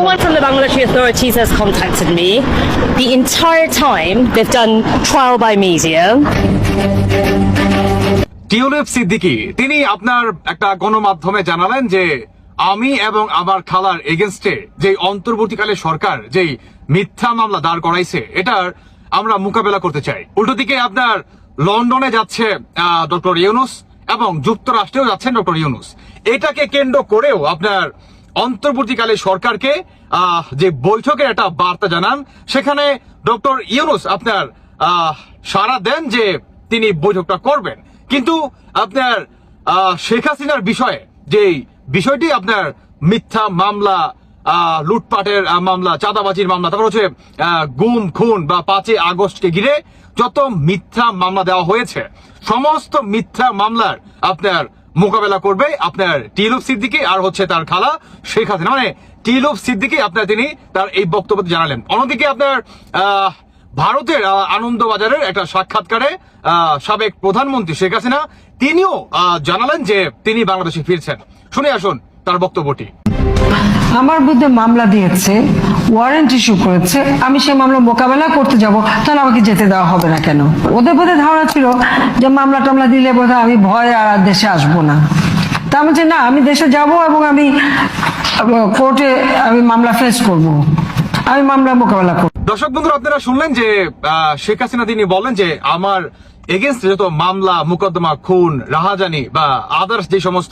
one from the Bangladeshi authorities has contacted me. The entire time they've done trial by media. Tulip Siddiqui তিনি আপনার একটা গণমাধ্যমে জানালেন যে আমি এবং আমার খালার এগেনস্টে যে অন্তর্বর্তীকালে সরকার যেই মিথ্যা মামলা দাঁড় করাইছে এটার আমরা মোকাবেলা করতে চাই। উল্টো দিকে আপনার লন্ডনে যাচ্ছে ডক্টর ইউনুস এবং যুক্তরাষ্ট্রেও যাচ্ছেন ডক্টর ইউনুস। এটাকে কেন্দ্র করেও আপনার অন্তর্বর্তীকালে সরকারকে যে বৈঠকের একটা বার্তা জানান, সেখানে ডক্টর ইউনুস আপনার সাড়া দেন যে তিনি বৈঠকটা করবেন। কিন্তু আপনার শেখ হাসিনার বিষয়ে যে বিষয়টি আপনার মিথ্যা মামলা, লুটপাটের মামলা, চাঁদাবাজির মামলা, তারপর হচ্ছে গুম খুন বা 5ই আগস্টকে ঘিরে যত মিথ্যা মামলা দেওয়া হয়েছে, সমস্ত মিথ্যা মামলার আপনার মোকাবেলা করবে আপনার টিউলিপ সিদ্দিকী আর হচ্ছে তার খালা শেখ হাসিনা। মানে টিউলিপ সিদ্দিকী আপনার তিনি তার এই বক্তব্য জানালেন। অন্যদিকে আপনার ভারতের আনন্দবাজারের একটা সাক্ষাৎকারে সাবেক প্রধানমন্ত্রী শেখ হাসিনা তিনিও জানালেন যে তিনি বাংলাদেশে ফিরছেন। শুনে আসুন তার বক্তব্যটি। আমার বিরুদ্ধে মামলা দিয়েছে, ওয়ারেন্ট ইস্যু করেছে, আমি সেই মামলা মোকাবেলা করতে যাব, তাহলে আমাকে যেতে দেওয়া হবে না কেন? ওদের বোধহয় ধারণা ছিল যে মামলা টামলা দিলে বোধহয় আমি ভয় আর দেশে আসবো না। তা আমি না, আমি দেশে যাব এবং আমি কোর্টে আমি মামলা ফেস করব, আমি মামলা মোকাবেলা করব। দর্শক বন্ধুরা, আপনারা শুনলেন যে শেখ হাসিনা তিনি বলেন যে আমার এগেনস্ট যত মামলা, মোকদ্দমা, খুন, রাহাজানি বা আদার্স যে সমস্ত